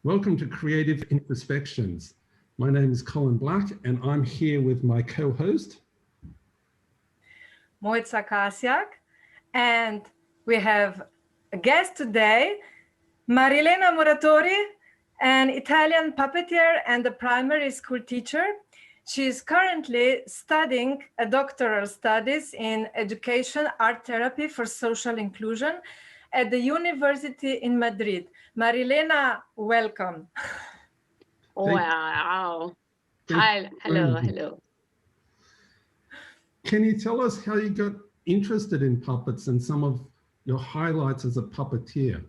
Welcome to Creative Introspections. My name is Colin Black and I'm here with my co-host Mojca Kasjak, and we have a guest today, Marilena Muratori, an Italian puppeteer and a primary school teacher. She is currently studying a doctoral studies in education, art therapy for social inclusion at the University in Madrid. Marilena, welcome. Wow. Hi, hello. Can you tell us how you got interested in puppets and some of your highlights as a puppeteer?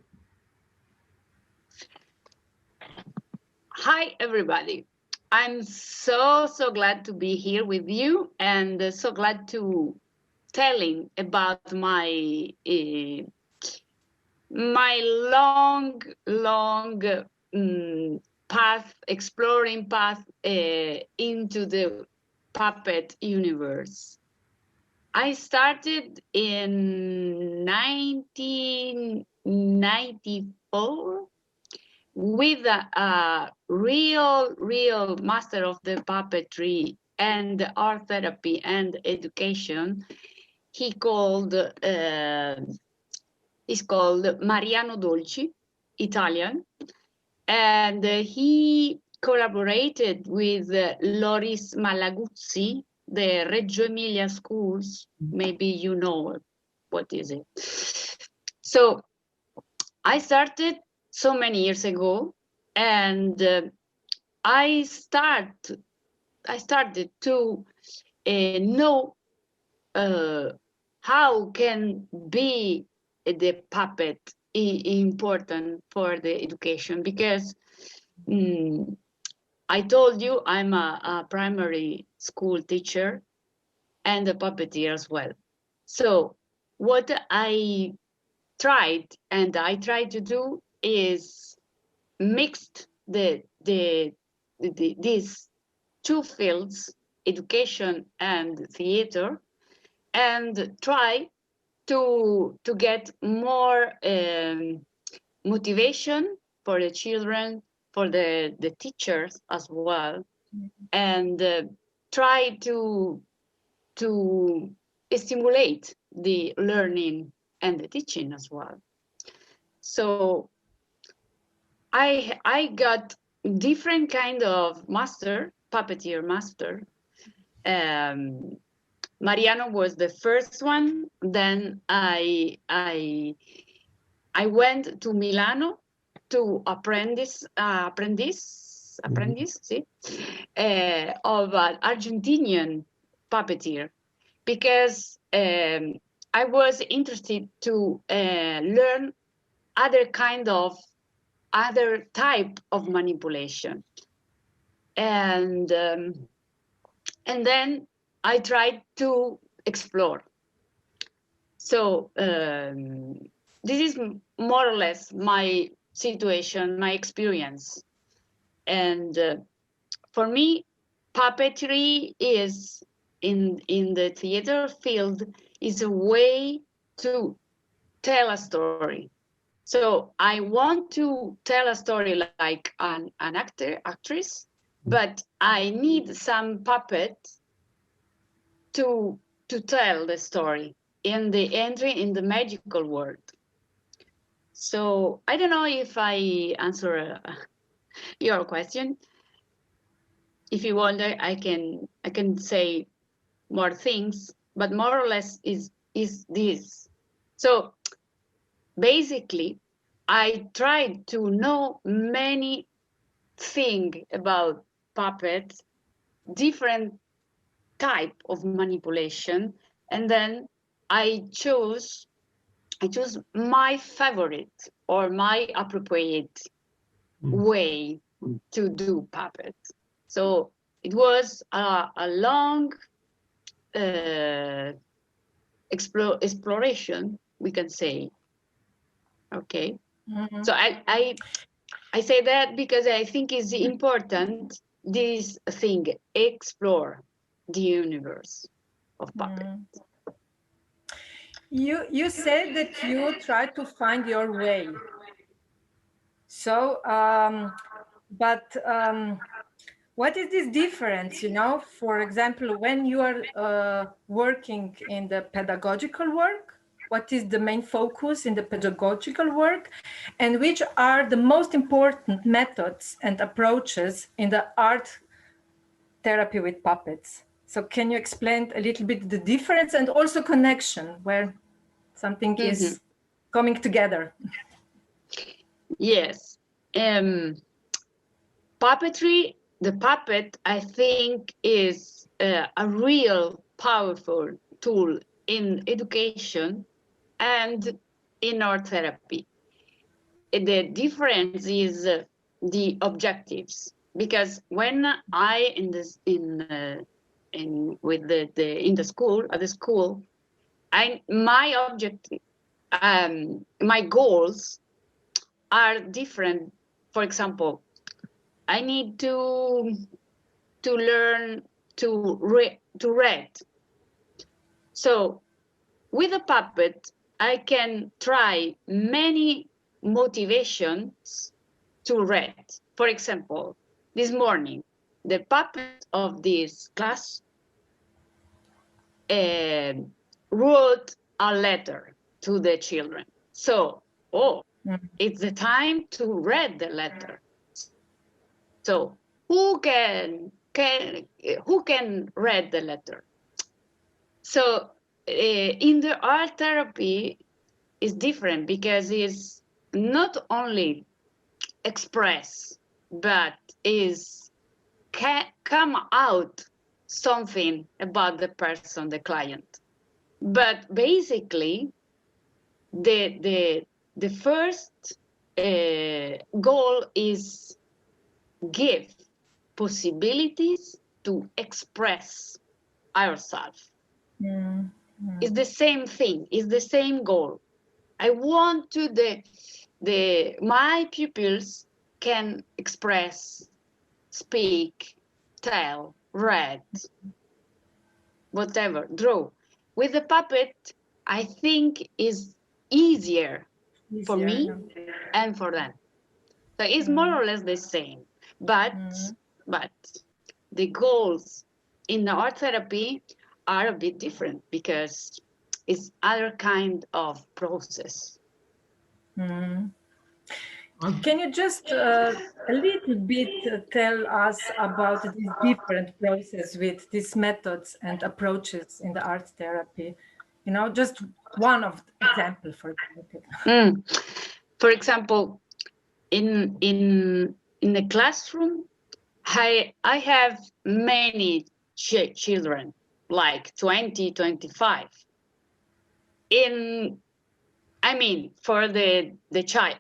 Hi, everybody. I'm so glad to be here with you and so glad to telling about my long exploring path into the puppet universe. I started in 1994 with a real master of the puppetry and art therapy and education. He's called Mariano Dolci, Italian, and he collaborated with Loris Malaguzzi, the Reggio Emilia schools. Maybe you know what is it. So I started so many years ago, and I started to know how can be the puppet important for the education, because I told you I'm a primary school teacher and a puppeteer as well. So what I tried to do is mixed these two fields, education and theater, and try to get more motivation for the children, for the teachers as well, and try to stimulate the learning and the teaching as well. So I got different kind of puppeteer master. Mariano was the first one. Then I went to Milano to apprentice of an Argentinian puppeteer, because I was interested to learn other type of manipulation, and then I tried to explore. So this is more or less my situation, my experience. And for me, puppetry is in the theater field is a way to tell a story. So I want to tell a story like an actress, but I need some puppet to tell the story in the entry in the magical world. So I don't know if I answer your question. If you wonder, I can say more things, but more or less is this. So basically, I tried to know many things about puppets, different type of manipulation, and then I chose my favorite or my appropriate way to do puppet. So it was a long exploration, we can say. Okay. Mm-hmm. So I say that because I think it's important, this thing, explore the universe of puppet. You said that you try to find your way. So, what is this difference, you know, for example, when you are working in the pedagogical work, what is the main focus in the pedagogical work, and which are the most important methods and approaches in the art therapy with puppets? So can you explain a little bit the difference and also connection where something is coming together? Yes. Puppetry, the puppet, I think, is a real powerful tool in education and in art therapy. The difference is the objectives, because when I in the school at the school, my objective, my goals are different. For example, I need to learn to read. So with a puppet, I can try many motivations to read. For example, this morning, the puppet of this class wrote a letter to the children. So, it's the time to read the letter. So, who can read the letter? So, in the art therapy, is different because it's not only express, but is come out something about the person, the client. But basically, the first goal is give possibilities to express ourselves. It's the same thing. It's the same goal. I want to my pupils can express, speak, tell, read, whatever, draw. With the puppet, I think is easier for me and for them. So it's more or less the same, but the goals in the art therapy are a bit different because it's other kind of process. Can you just a little bit tell us about this different process with these methods and approaches in the art therapy? You know, just one of the example, for example. For example, in the classroom, I have many children, like 20, 25. For the child,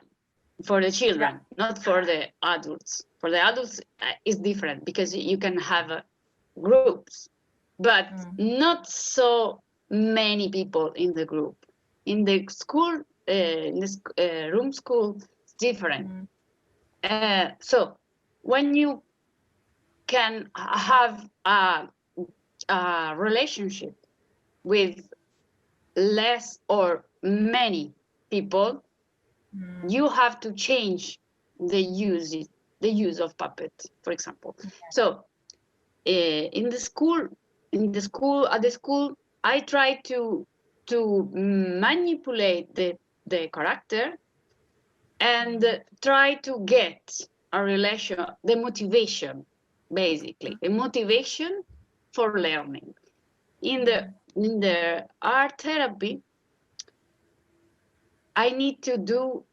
for the children, not for the adults. For the adults, it's different because you can have groups, but not so many people in the group. In the school, in this room school, it's different. So when you can have a relationship with less or many people, you have to change the use of puppet, for example. So at the school, I try to manipulate the character and try to get a relation, the motivation, basically, a motivation for learning. In the art therapy, I need to do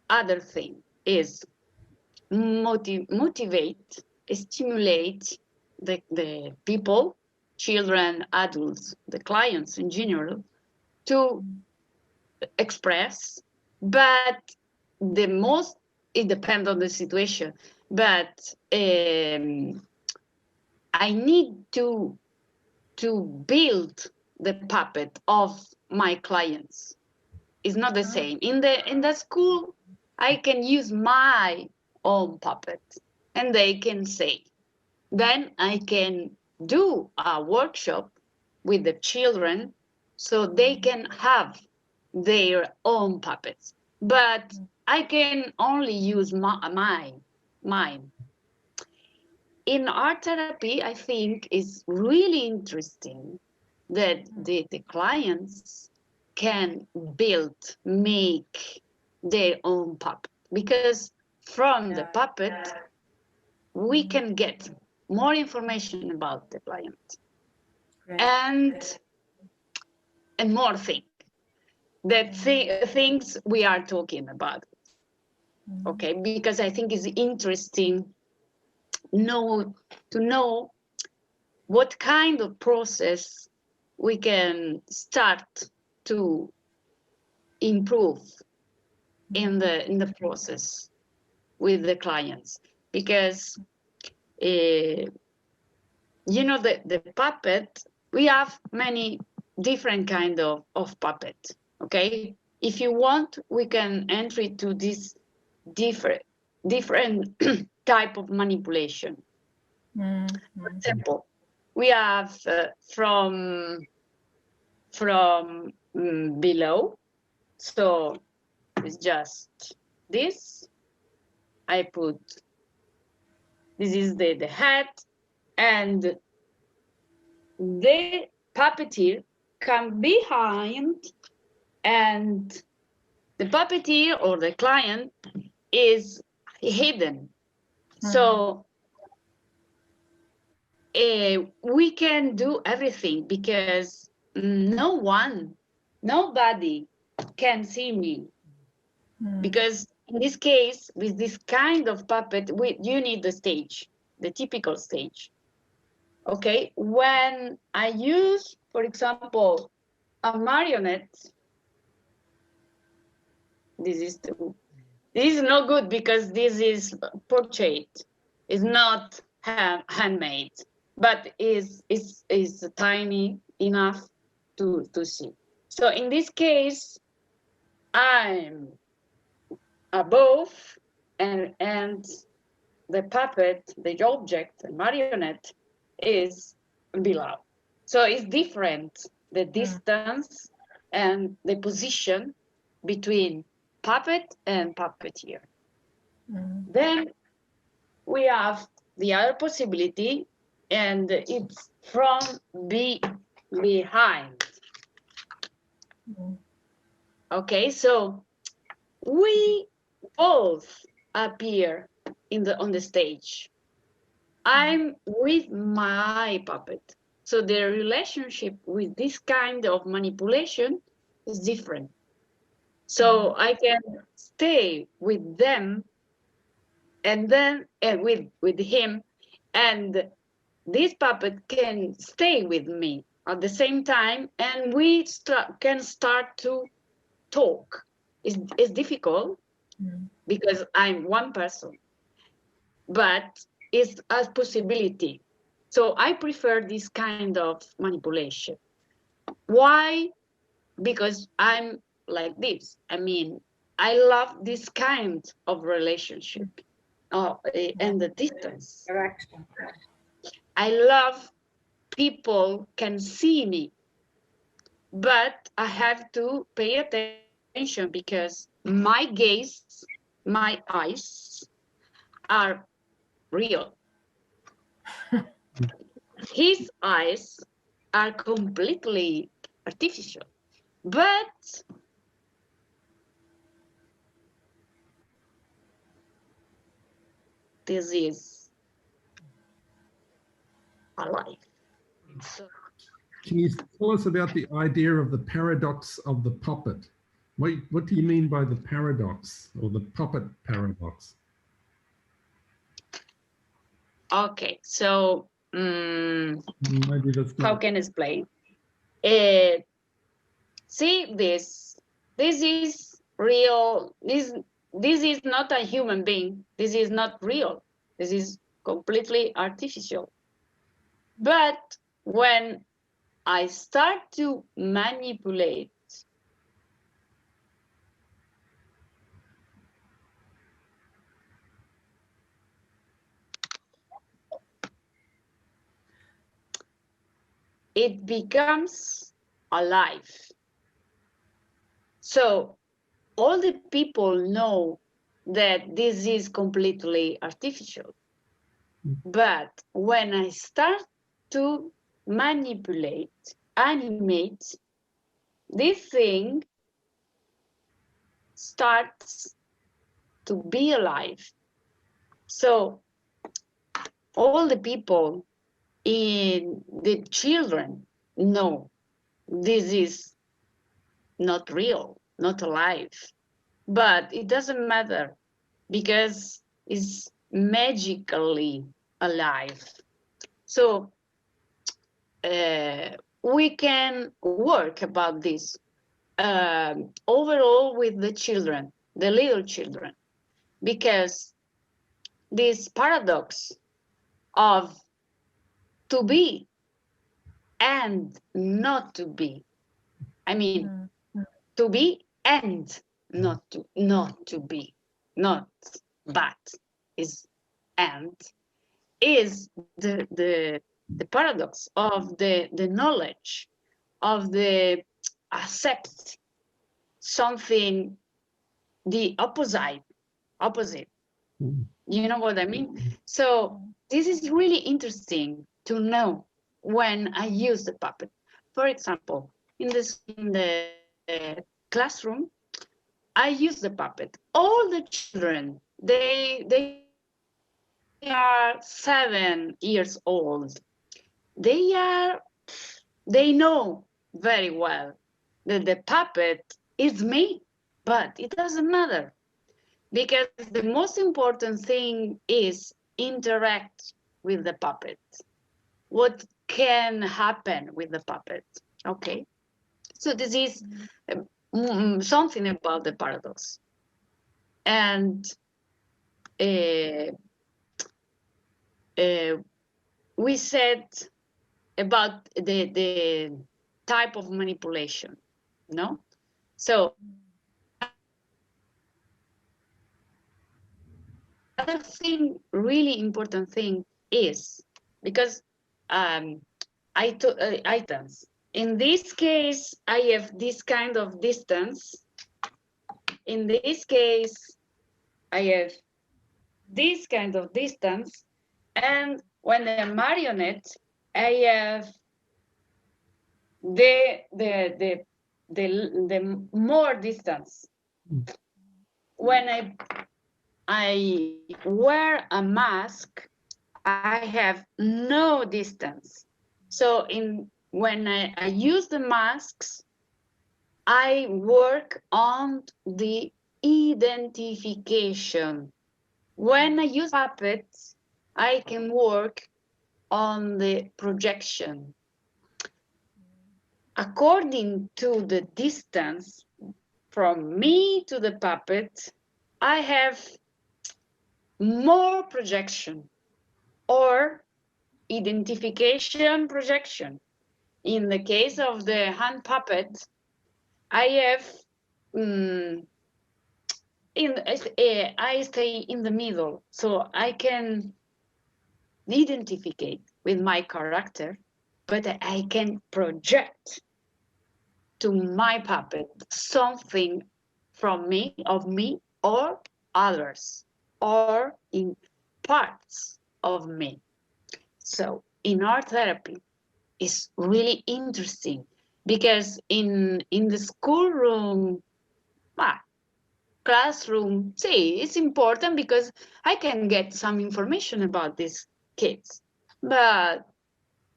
other thing, is motivate, stimulate the people, children, adults, the clients in general, to express, but the most, it depends on the situation, but I need to build the puppet of my clients. It's not the same. In the school, I can use my own puppet and they can say. Then I can do a workshop with the children so they can have their own puppets. But I can only use mine. In art therapy, I think is really interesting that the clients can build, make their own puppet, because from the puppet, we can get more information about the client. Great. And more things we are talking about. Okay, because I think it's interesting to know what kind of process we can start to improve in the process with the clients, because you know, the puppet, we have many different kind of puppet. Okay, if you want, we can enter to this different type of manipulation. For example, we have from below, so it's just this. I put, this is the head, and the puppeteer come behind, and the puppeteer or the client is hidden. So we can do everything, because nobody can see me. Because in this case, with this kind of puppet, you need the stage, the typical stage. Okay, when I use, for example, a marionette, this is not good, because this is portrait, it's not handmade, but is tiny enough to see. So in this case, I'm above, and the puppet, the object, the marionette, is below. So it's different, the distance and the position between puppet and puppeteer. Then we have the other possibility, and it's from behind. Okay, so we both appear on the stage. I'm with my puppet. So the relationship with this kind of manipulation is different. So I can stay with them, and then with him, and this puppet can stay with me at the same time, and we can start to talk. It's difficult because I'm one person, but it's a possibility. So I prefer this kind of manipulation. Why? Because I'm like this. I mean, I love this kind of relationship and the distance. I love people can see me, but I have to pay attention, because my gaze, my eyes are real. His eyes are completely artificial, but this is alive. So, can you tell us about the idea of the paradox of the puppet? What do you mean by the paradox, or the puppet paradox? okay, so Maybe that's how not... can I explain? See this is real. This is not a human being. This is not real. This is completely artificial. But when I start to manipulate, it becomes alive. So all the people know that this is completely artificial. But when I start to manipulate, animate, this thing starts to be alive. So all the people in the children know this is not real, not alive. But it doesn't matter because it's magically alive. So we can work about this overall with the children, the little children, because this paradox of to be and not to be, I mean, to be and not to be, not but is and, is the paradox of the knowledge of the accept something, the opposite. You know what I mean? So this is really interesting to know when I use the puppet. For example, in the classroom, I use the puppet. All the children, they are 7 years old. They know very well that the puppet is me, but it doesn't matter, because the most important thing is interact with the puppet. What can happen with the puppet? Okay, so this is something about the paradox. And we said about the type of manipulation, no? So another thing, really important thing is, because in this case, I have this kind of distance. In this case, I have this kind of distance. And when the marionette, I have the more distance. When I wear a mask, I have no distance. So when I use the masks, I work on the identification. When I use puppets, I can work on the projection. According to the distance from me to the puppet, I have more projection or identification projection. In the case of the hand puppet, I have I stay in the middle, so I can identify with my character, but I can project to my puppet something from me, of me, or others, or in parts of me. So in art therapy, it's really interesting, because in the schoolroom, classroom, see, it's important because I can get some information about these kids. But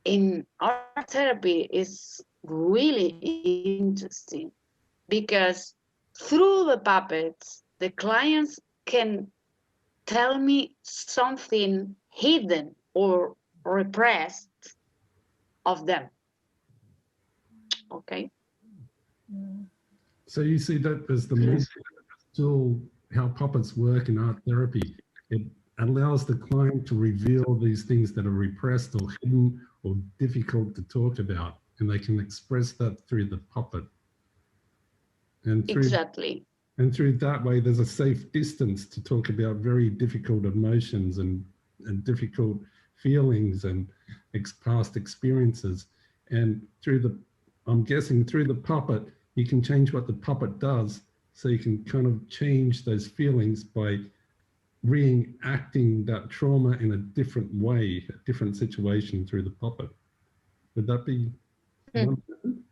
in art therapy, it's really interesting, because through the puppets, the clients can tell me something hidden or repressed of them. Okay. So you see that as the most tool, how puppets work in art therapy. It allows the client to reveal these things that are repressed or hidden or difficult to talk about, and they can express that through the puppet. And through, exactly. And through that way, there's a safe distance to talk about very difficult emotions and difficult feelings and past experiences. And through the, I'm guessing through the puppet, you can change what the puppet does So you can kind of change those feelings by reenacting that trauma in a different way, a different situation through the puppet. Would that be one method?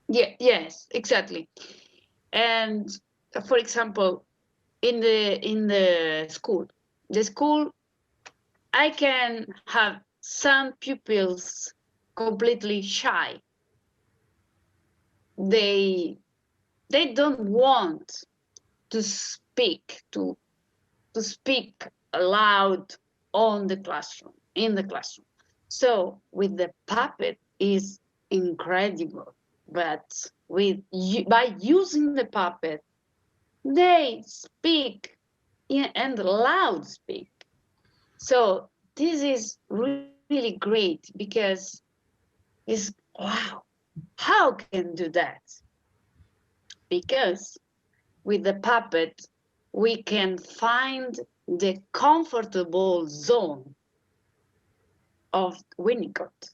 Yeah, yes, exactly. And for example, in the school, I can have some pupils completely shy. They don't want to speak aloud in the classroom. So with the puppet is incredible, but by using the puppet, they speak and loud speak. So this is really great because it's wow, how can do that? Because with the puppet, we can find the comfortable zone of Winnicott.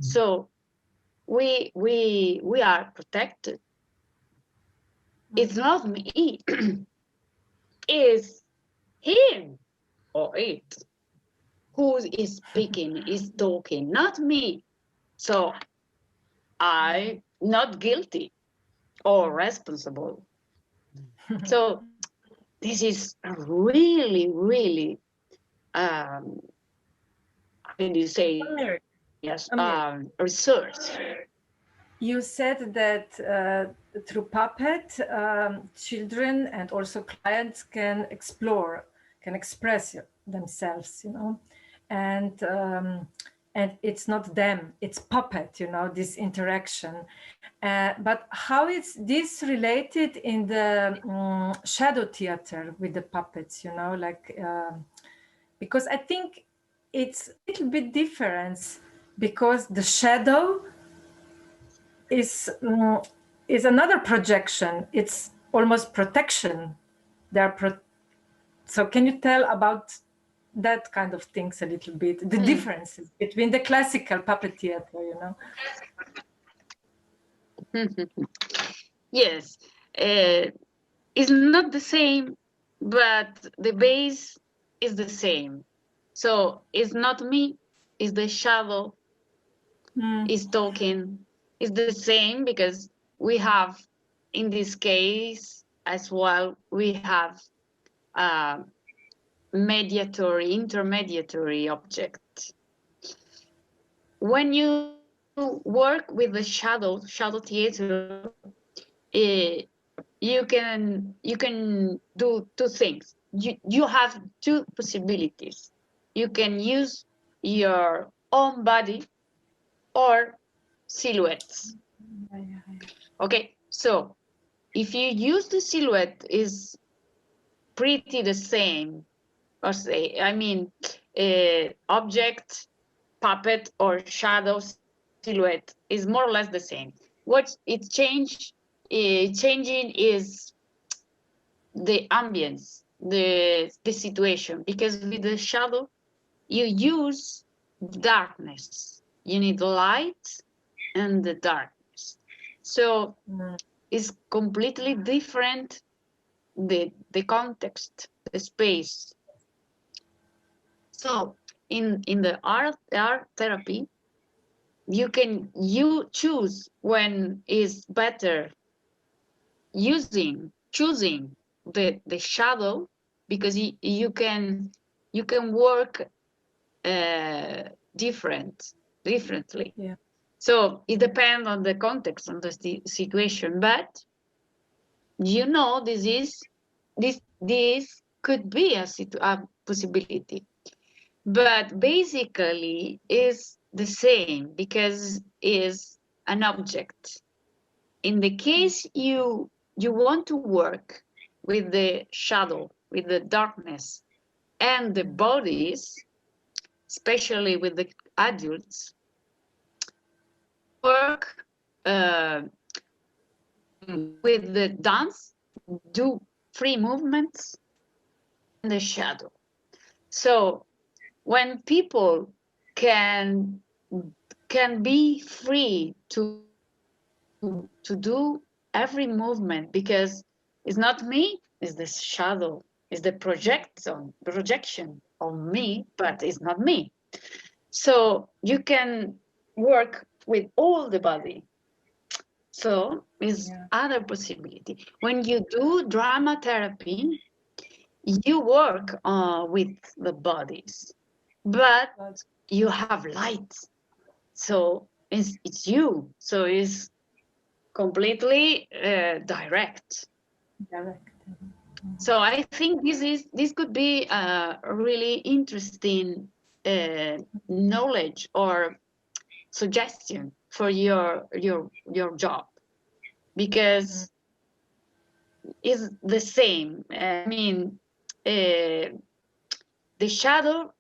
So we are protected. It's not me, it's him or it who is speaking, is talking, not me. So I'm not guilty or responsible. So this is a really, really, how do you say? Yes, research. You said that through puppet, children and also clients can explore, can express themselves, you know, and it's not them, it's puppet, you know, this interaction. But how is this related in the shadow theater with the puppets, you know, like, because I think it's a little bit different because the shadow is another projection. It's almost protection. So can you tell about that kind of things a little bit, the differences between the classical puppet theater, you know? Yes, it's not the same, but the base is the same. So it's not me, it's the shadow, is talking. It's the same because we have, in this case as well, we have intermediary object. When you work with the shadow theater, you can do two things. You have two possibilities. You can use your own body or silhouettes. Okay, so if you use the silhouette, is pretty the same, or say, I mean, object, puppet, or shadow silhouette is more or less the same. What it changing is the ambience, the situation, because with the shadow, you use darkness. You need light and the darkness. So it's completely different, the context, the space. So in the art therapy, you choose when is better choosing the shadow, because you can work differently. Yeah. So it depends on the context, on the situation, but you know, this could be a possibility, but basically is the same because is an object. In the case you want to work with the shadow, with the darkness, and the bodies, especially with the adults, work with the dance, do free movements in the shadow. So when people can be free to to do every movement, because it's not me, it's the shadow, it's the projection of me, but it's not me. So you can work with all the body. So is other possibility. When you do drama therapy, you work with the bodies, but you have light. So it's you. So it's completely direct. So I think this could be a really interesting knowledge or suggestion for your job, because it's the same. I mean, the shadow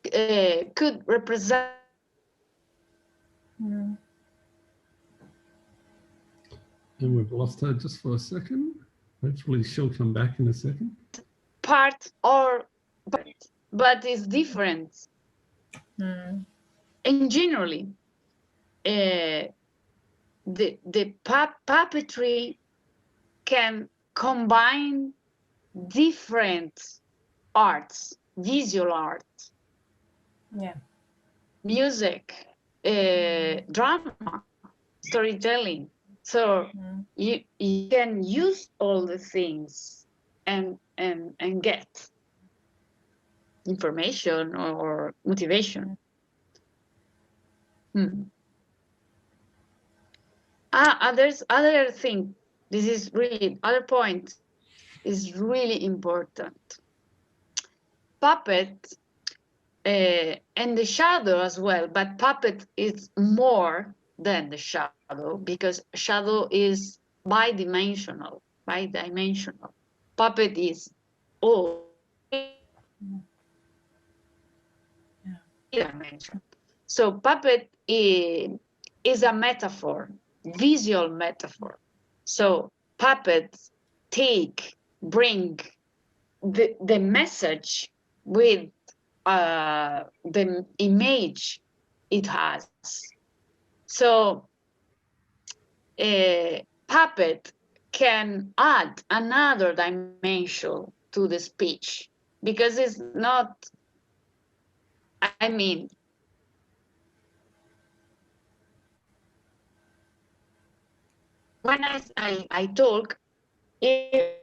could represent. And we've lost her just for a second. Hopefully she'll come back in a second. Part or but it's different. And generally, the puppetry can combine different arts, visual art, music, drama, storytelling. So you can use all the things and get information or motivation. There's other thing. This is really other point is really important. Puppet and the shadow as well, but puppet is more than the shadow, because shadow is bidimensional. Puppet is all dimension. So puppet is a metaphor, visual metaphor. So puppets bring the message with the image it has. So a puppet can add another dimension to the speech, because it's not, I mean, when I talk, if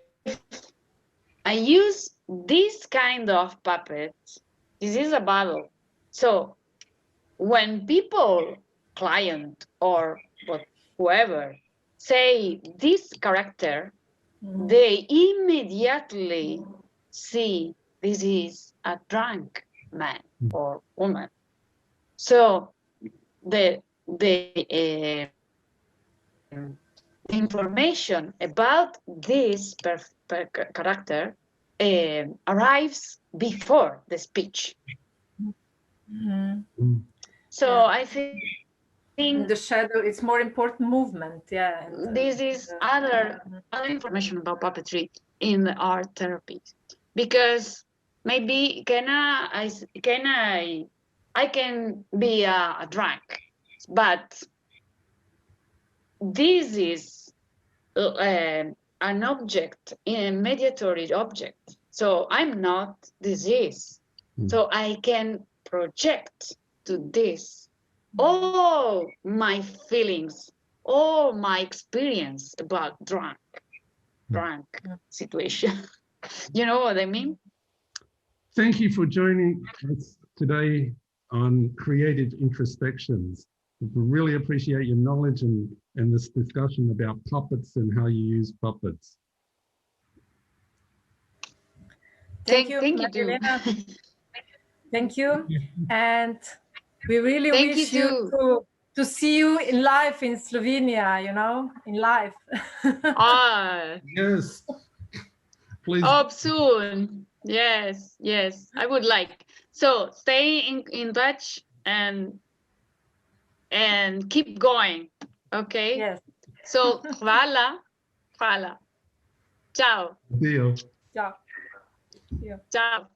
I use this kind of puppets, this is a battle. So when people, client or whoever, say this character, they immediately see this is a drunk man or woman. So the information about this character arrives before the speech. So I think in the shadow, it's more important movement. This is other information about puppetry in the art therapy, because maybe I can be a drunk, but this is an object, a mediatory object. So I'm not disease. So I can project to this all my feelings, all my experience about drunk situation. You know what I mean? Thank you for joining us today on Creative Introspections. We really appreciate your knowledge and this discussion about puppets and how you use puppets. Thank you, Marilena. Thank you. And we really wish you to see you in life in Slovenia, you know, in life. Yes. Please. Hope soon. Yes, I would like. So stay in touch and keep going. Okay? Yes. So hvala. Ciao. Deal. Ciao. Ciao.